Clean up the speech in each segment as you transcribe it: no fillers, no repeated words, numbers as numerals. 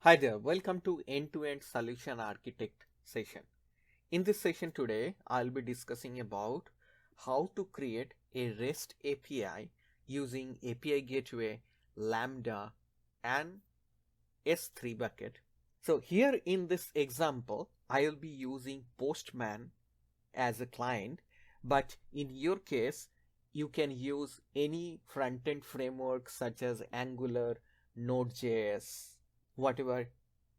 Hi there, welcome to End-to-End Solution Architect session. In this session today, I'll be discussing about how to create a REST API using API Gateway, Lambda, and S3 bucket. So here in this example, I'll be using Postman as a client, but in your case, you can use any front-end framework such as Angular, Node.js, whatever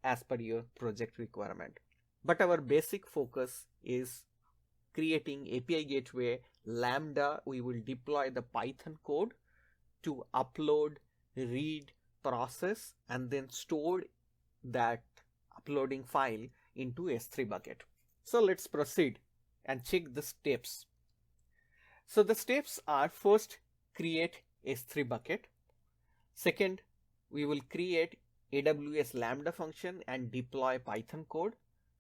as per your project requirement. But our basic focus is creating API gateway Lambda. We will deploy the Python code to upload, read, process, and then store that uploading file into S3 bucket. So let's proceed and check the steps. So the steps are: first, create S3 bucket. Second, we will create AWS Lambda function and deploy Python code.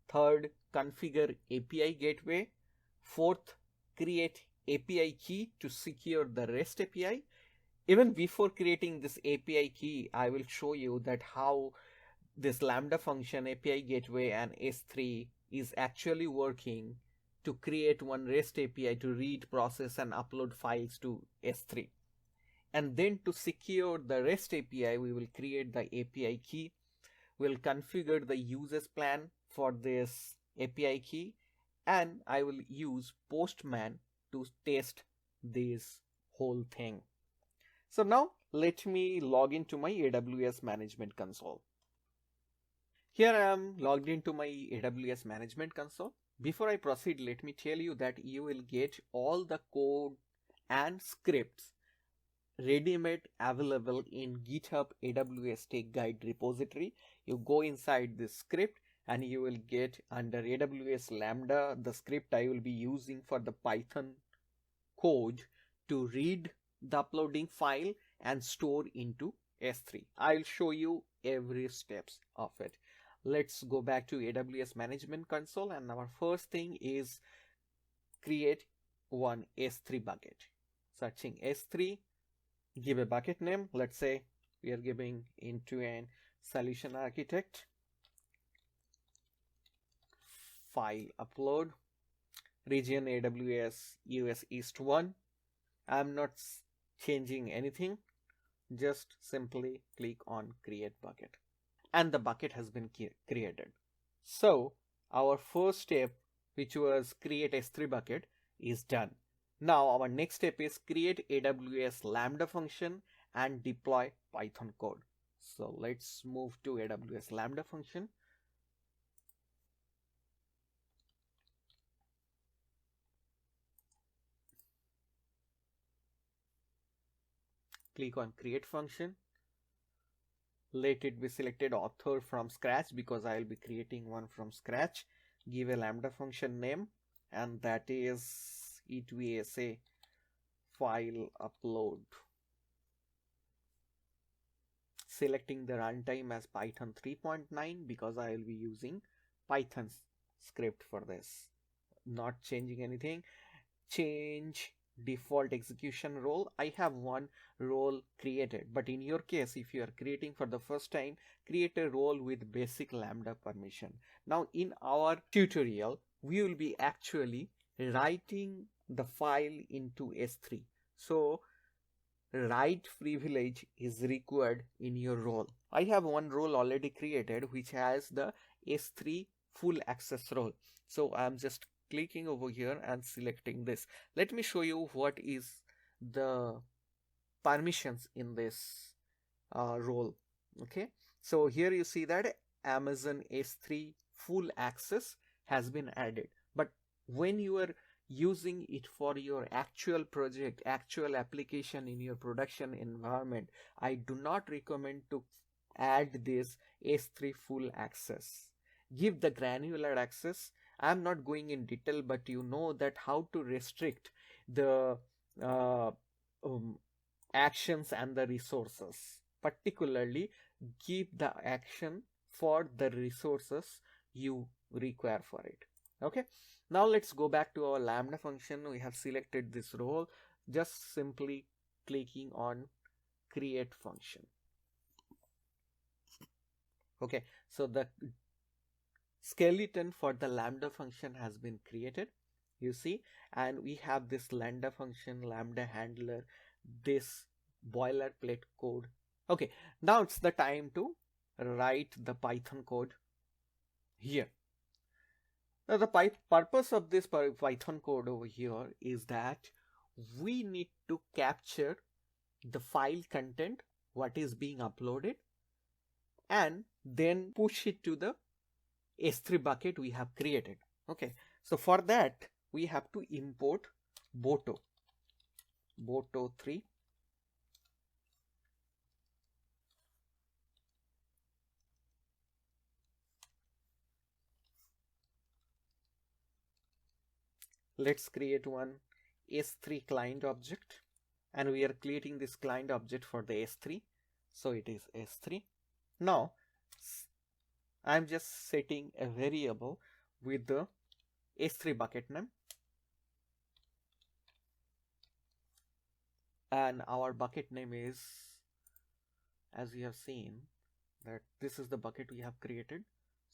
Third, configure API gateway. Fourth, create API key to secure the REST API. Even before creating this API key, I will show you that how this Lambda function, API gateway, and S3 is actually working to create one REST API to read, process, and upload files to S3. And then to secure the REST API, we will create the API key. We'll configure the usage plan for this API key, and I will use Postman to test this whole thing. So now let me log into my AWS Management Console. Here I am logged into my AWS Management Console. Before I proceed, let me tell you that you will get all the code and scripts ready-made available in GitHub AWS Tech Guide repository. You go inside this script and you will get under AWS Lambda the script I will be using for the Python code to read the uploading file and store into S3. I'll show you every steps of it. Let's go back to AWS Management Console, and our first thing is create one S3 bucket. Searching S3, give a bucket name. Let's say we are giving End-to-End Solution Architect. File upload, region AWS US East 1. I'm not changing anything, just simply click on create bucket, and the bucket has been created. So our first step, which was create S3 bucket, is done. Now our next step is create AWS Lambda function and deploy Python code. So let's move to AWS Lambda function. Click on create function. Let it be selected author from scratch because I will be creating one from scratch. Give a Lambda function name, and that is ETSA file upload. Selecting the runtime as Python 3.9 because I will be using Python script for this. Not changing anything. Change default execution role. I have one role created, but in your case, if you are creating for the first time, create a role with basic Lambda permission. Now in our tutorial, we will be actually writing the file into S3. So write privilege is required in your role. I have one role already created which has the S3 full access role. So I'm just clicking over here and selecting this. Let me show you what is the permissions in this role. Okay, so here you see that Amazon S3 full access has been added, but when you are using it for your actual project, actual application in your production environment, I do not recommend to add this S3 full access. Give the granular access. I'm not going in detail, but you know that how to restrict the actions and the resources. Particularly, give the action for the resources you require for it. Okay, now let's go back to our Lambda function. We have selected this role. Just simply clicking on create function. Okay, so the skeleton for the Lambda function has been created, you see, and we have this Lambda function, Lambda handler, this boilerplate code. Okay, now it's the time to write the Python code here. Now the purpose of this Python code over here is that we need to capture the file content, what is being uploaded, and then push it to the S3 bucket we have created. Okay, so for that we have to import boto3. Let's create one S3 client object, and we are creating this client object for the S3, so it is S3. Now I'm just setting a variable with the S3 bucket name, and our bucket name is, as you have seen, that this is the bucket we have created,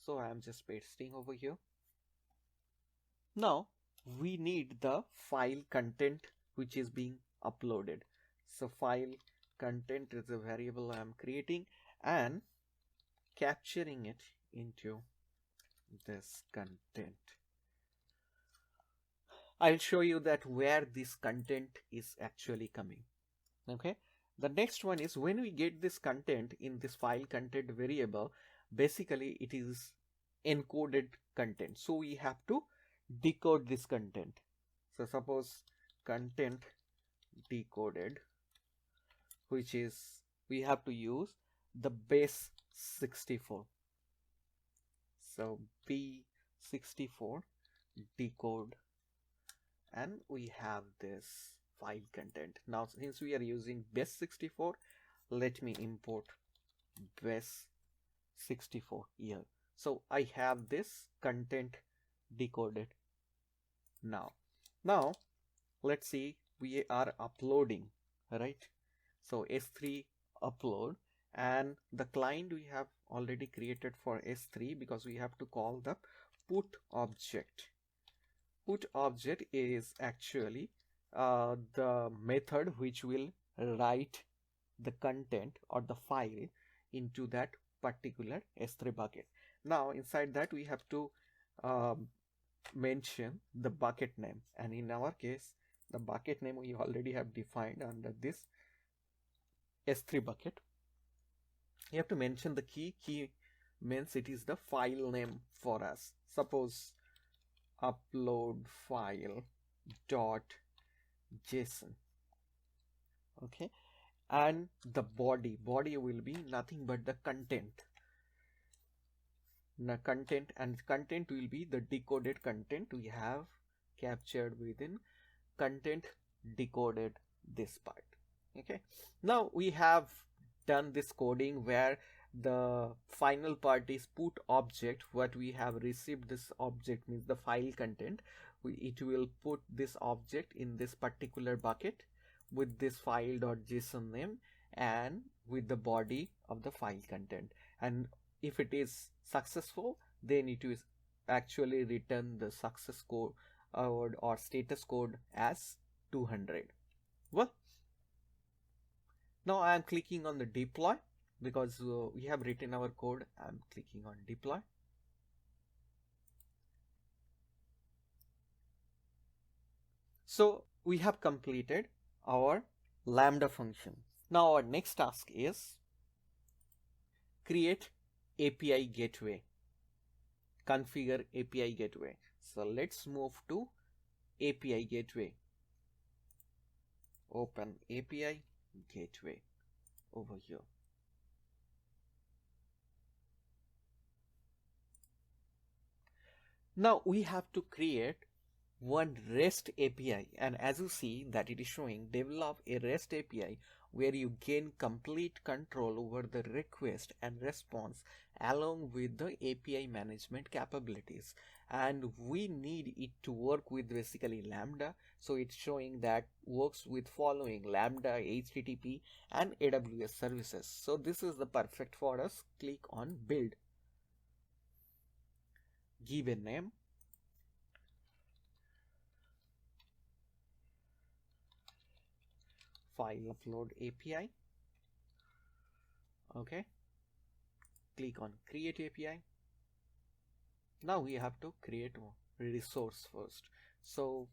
so I am just pasting over here. Now we need the file content which is being uploaded, so file content is a variable I am creating and capturing it into this content. I'll show you that where this content is actually coming. Okay, the next one is when we get this content in this file content variable, basically it is encoded content, so we have to decode this content. So suppose content decoded, which is we have to use the base 64. So B64 decode, and we have this file content. Now since we are using base 64, let me import base 64 here. So I have this content decoded. Now let's see, we are uploading, right? So S3 upload, and the client we have already created for S3 because we have to call the put object. Put object is actually the method which will write the content or the file into that particular S3 bucket. Now inside that we have to mention the bucket name, and in our case the bucket name we already have defined under this S3 bucket. You have to mention the key means it is the file name for us. Suppose upload file dot JSON. Okay, and the body will be nothing but the content. The content, and content will be the decoded content we have captured within content decoded this part. Okay, now we have done this coding where the final part is put object. What we have received, this object means the file content. It will put this object in this particular bucket with this file.json name and with the body of the file content, and if it is successful, then it is actually return the success code or status code as 200. Well, now I am clicking on the deploy because we have written our code. I am clicking on deploy. So we have completed our Lambda function. Now our next task is create API gateway, configure API gateway. So let's move to API gateway. Open API gateway over here. Now we have to create one REST API, and as you see that it is showing develop a REST API where you gain complete control over the request and response along with the API management capabilities. And we need it to work with basically Lambda. So it's showing that works with following Lambda, HTTP and AWS services. So this is the perfect for us. Click on build. Give a name. File upload API. Okay. Click on create API. Now we have to create a resource first. So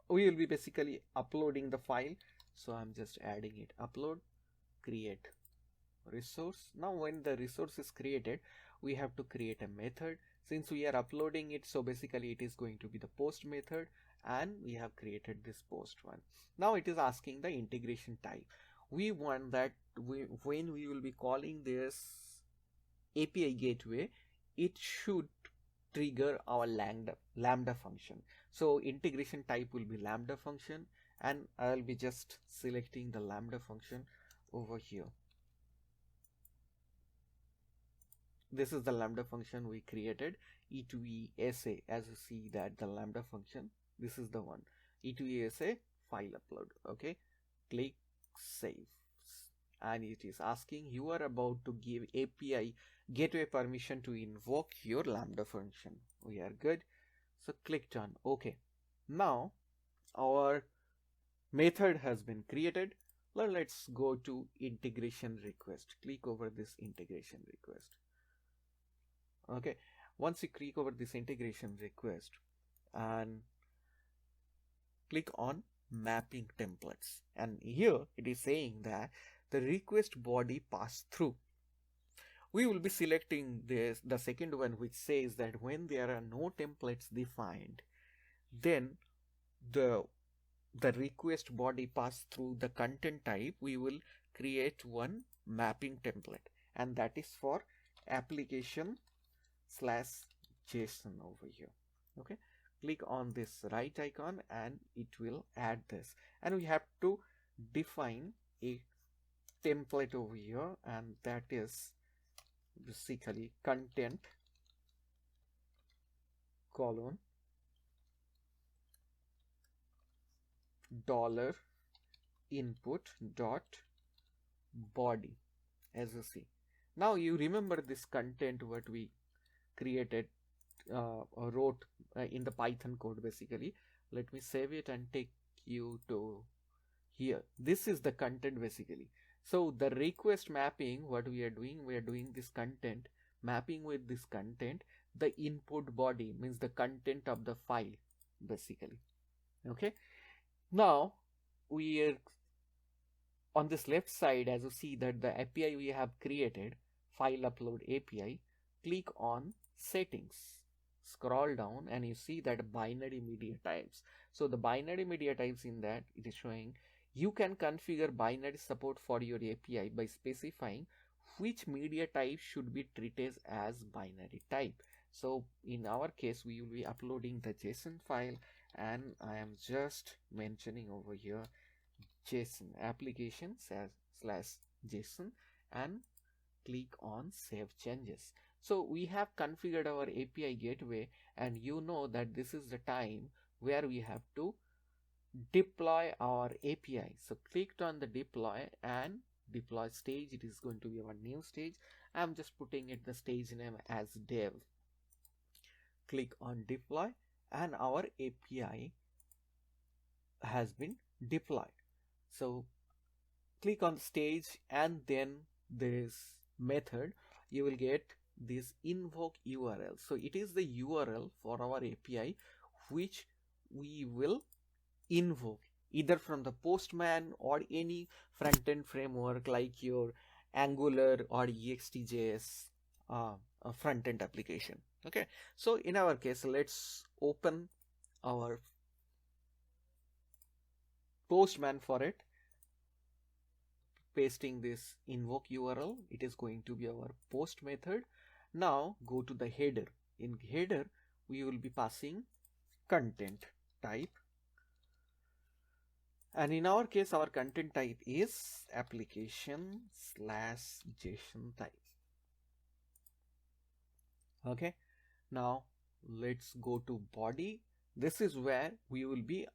we will be basically uploading the file. So I'm just adding it, upload, create resource. Now when the resource is created, we have to create a method. Since we are uploading it, so basically it is going to be the post method, and we have created this post one. Now it is asking the integration type. We want that when we will be calling this API gateway, it should trigger our lambda function. So integration type will be lambda function, and I'll be just selecting the lambda function over here. This is the lambda function we created, E2ESA. As you see that the lambda function, this is the one, E2ESA file upload. Okay, click save, and it is asking you are about to give API gateway permission to invoke your lambda function. We are good. So clicked on OK. Now our method has been created. Let's go to integration request. Click over this integration request. Okay, once you click over this integration request and click on mapping templates, and here it is saying that the request body pass through. We will be selecting this, the second one, which says that when there are no templates defined, then the request body pass through the content type. We will create one mapping template, and that is for application/JSON over here. Okay, click on this right icon and it will add this, and we have to define a template over here, and that is basically content : $input.body. As you see, now you remember this content what we created or wrote in the Python code. Basically, let me save it and take you to here. This is the content basically. So the request mapping, what we are doing this content mapping with this content. The input body means the content of the file basically. Okay, now we are on this left side. As you see that the API we have created, file upload API, click on settings, scroll down, and you see that binary media types. So the binary media types, in that it is showing you can configure binary support for your API by specifying which media type should be treated as binary type. So in our case, we will be uploading the JSON file, and I am just mentioning over here JSON application/JSON, and click on save changes. So we have configured our API gateway, and you know that this is the time where we have to deploy our API. So clicked on the deploy, and deploy stage, it is going to be our new stage. I'm just putting it the stage name as dev. Click on deploy, and our API has been deployed. So click on stage, and then this method, you will get this invoke URL. So it is the URL for our API which we will invoke either from the Postman or any front-end framework like your Angular or EXT.js front-end application. Okay, so in our case, let's open our Postman for it. Pasting this invoke URL, it is going to be our post method. Now go to the header. In header, we will be passing content type, And in our case, our content type is application/JSON type. Okay, now let's go to body. This is where we will be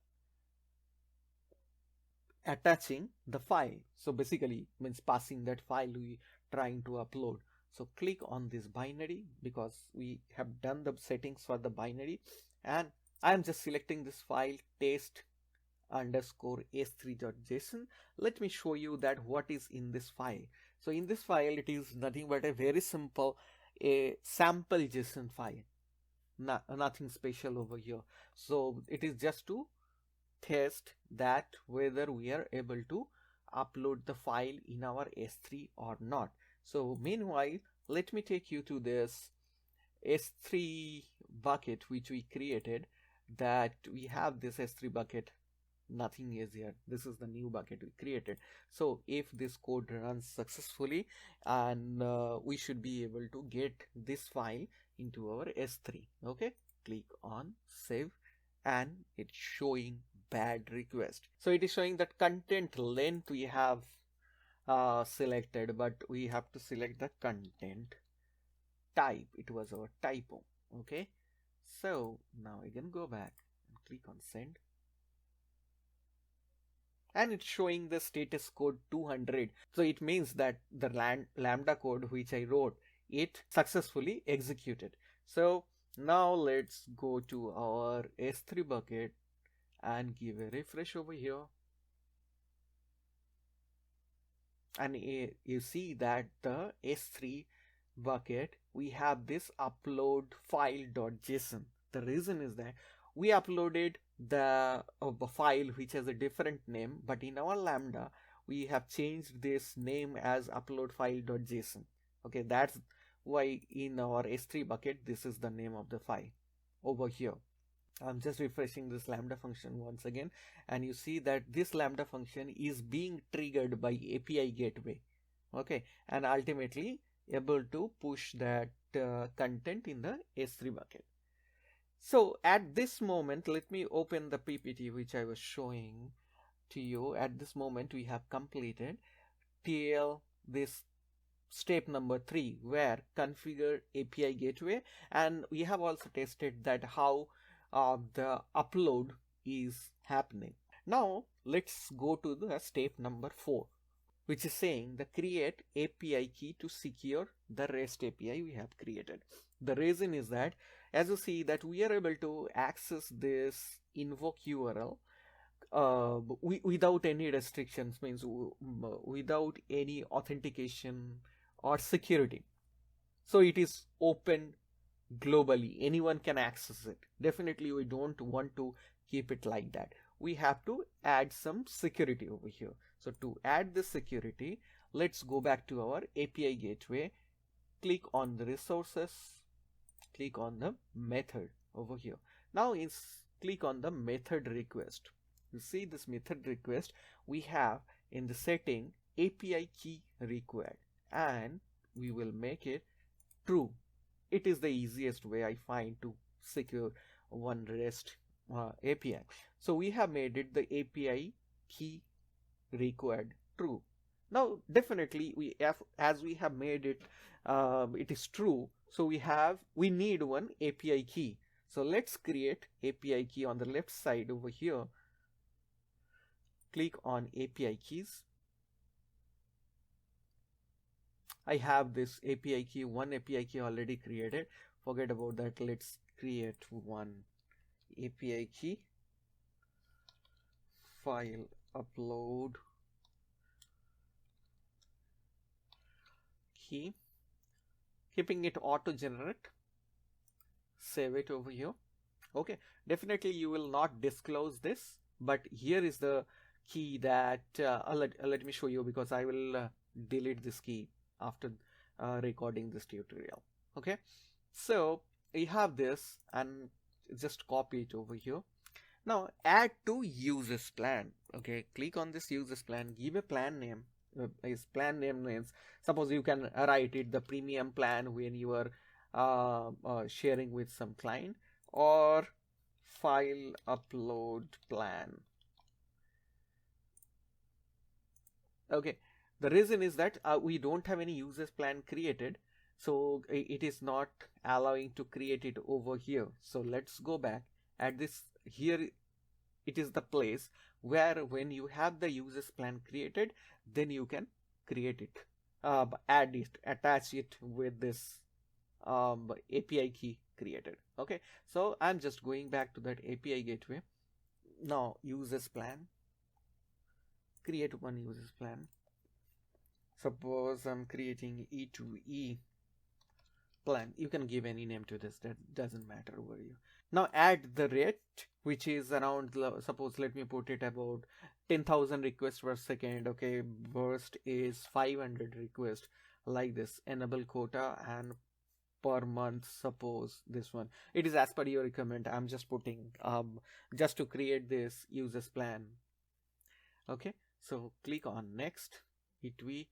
attaching the file. So basically means passing that file we trying to upload. So click on this binary because we have done the settings for the binary, and I am just selecting this file test underscore s3.json. Let me show you that what is in this file. So in this file it is nothing but a very simple a sample JSON file, nothing special over here. So it is just to test that whether we are able to upload the file in our S3 or not. So meanwhile, let me take you to this S3 bucket which we created, that we have this S3 bucket, nothing is here. This is the new bucket we created. So if this code runs successfully, and we should be able to get this file into our S3. Okay, click on save, and it's showing bad request. So it is showing that content length we have selected, but we have to select the content type. It was our typo. Okay, so now again go back and click on send, and it's showing the status code 200. So it means that the Lambda code which I wrote, it successfully executed. So now let's go to our S3 bucket and give a refresh over here, and you see that the S3 bucket we have this upload file.json. The reason is that we uploaded the file which has a different name, but in our Lambda we have changed this name as upload file.json. Okay, that's why in our S3 bucket this is the name of the file over here. I'm just refreshing this Lambda function once again, and you see that this Lambda function is being triggered by API gateway. Okay, and ultimately able to push that content in the S3 bucket. So at this moment, let me open the PPT which I was showing to you. At this moment, we have completed till this step number 3, where configure API gateway, and we have also tested that how the upload is happening. Now let's go to the step number 4, which is saying the create API key to secure the REST API we have created. The reason is that, as you see, that we are able to access this invoke URL without any restrictions, means without any authentication or security. So it is open globally, anyone can access it. Definitely we don't want to keep it like that. We have to add some security over here. So to add the security, let's go back to our API gateway, click on the resources, click on the method over here. Now click on the method request. You see this method request, we have in the setting API key required, and we will make it true. It is the easiest way I find to secure one REST API. So we have made it the API key required true. Now definitely we have, as we have made it, it is true. So we need one API key. So let's create API key on the left side over here. Click on API keys. I have this API key, one API key already created. Forget about that. Let's create one API key. File upload key. Keeping it auto generate. Save it over here. Okay. Definitely you will not disclose this, but here is the key that let me show you, because I will delete this key after recording this tutorial. Okay, so we have this, and just copy it over here. Now add to users plan. Okay, click on this users plan, give a plan name. Is plan name names, suppose you can write it the premium plan when you are sharing with some client, or file upload plan. Okay, the reason is that we don't have any users plan created, so it is not allowing to create it over here. So let's go back at this here. It is the place where when you have the users plan created, then you can create it, add it, attach it with this API key created. Okay, so I'm just going back to that API gateway. Now users plan, create one users plan. Suppose I'm creating E2E plan. You can give any name to this, that doesn't matter over here. Now add the rate, which is around, suppose let me put it about 10,000 requests per second. Okay, burst is 500 requests, like this. Enable quota, and per month, suppose this one, it is as per your requirement. I'm just putting just to create this users plan. Okay, so click on next, E2E,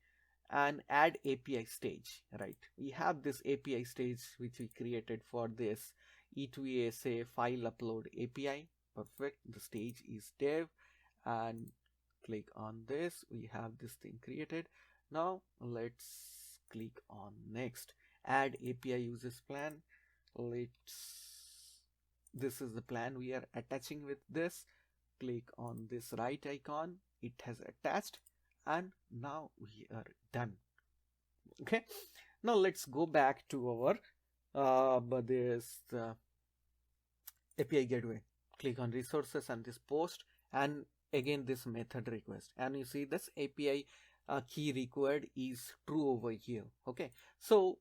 and add API stage. Right, we have this API stage which we created for this E2ESA file upload API. Perfect, the stage is dev, and click on this. We have this thing created. Now let's click on next, add API users plan. This is the plan we are attaching with this. Click on this right icon, it has attached, and now we are done. Okay, now let's go back to our API gateway. Click on resources and this post, and again this method request, and you see this API key required is true over here. Okay, so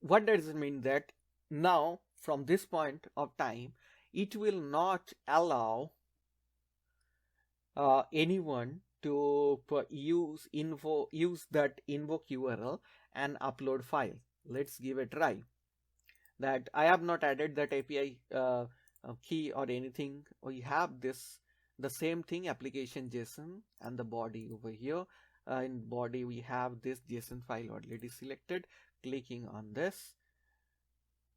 what does it mean? That now from this point of time, it will not allow anyone to use that invoke URL and upload file. Let's give a try. That I have not added that API key or anything. We have this, the same thing, application JSON, and the body over here. In body we have this JSON file already selected. Clicking on this,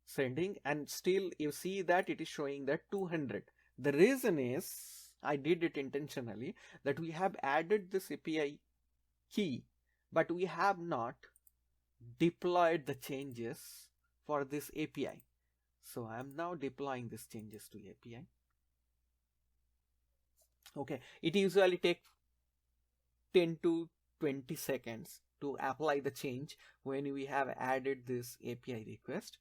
sending, and still you see that it is showing that 200. The reason is, I did it intentionally, that we have added this API key, but we have not deployed the changes for this API. So I am now deploying these changes to API. Okay, it usually takes 10 to 20 seconds to apply the change when we have added this API request.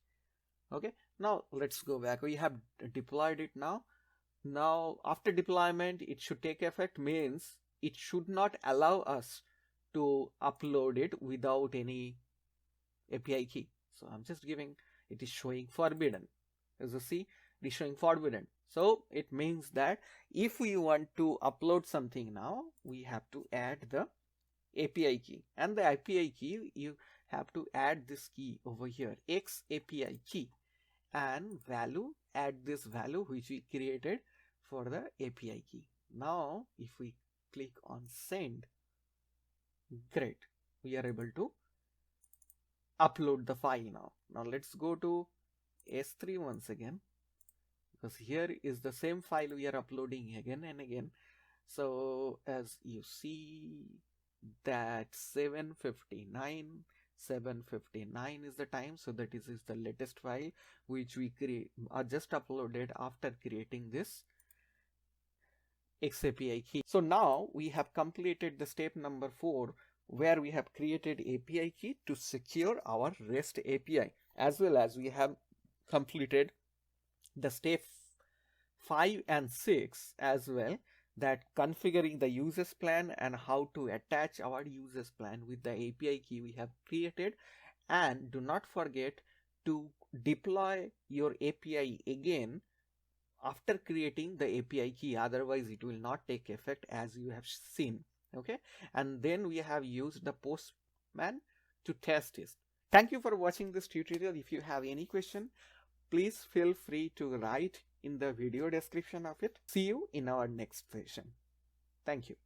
Okay, now let's go back. We have deployed it now. Now after deployment, it should take effect, means it should not allow us to upload it without any API key. So I'm just giving, it is showing forbidden. As you see, it is showing forbidden. So it means that if we want to upload something now, we have to add the API key, and the API key, you have to add this key over here, X API key, and value, add this value which we created for the API key. Now if we click on send, great, we are able to upload the file now. Now let's go to S3 once again, because here is the same file we are uploading again and again. So as you see that 7:59 is the time, so that is the latest file which we just uploaded after creating this XAPI key. So now we have completed the step number 4, where we have created API key to secure our REST API, as well as we have completed the step 5 and 6 as well, that configuring the users plan and how to attach our users plan with the API key we have created. And do not forget to deploy your API again after creating the API key, otherwise it will not take effect, as you have seen. Okay, and then we have used the postman to test it. Thank you for watching this tutorial. If you have any question, please feel free to write in the video description of it. See you in our next session. Thank you.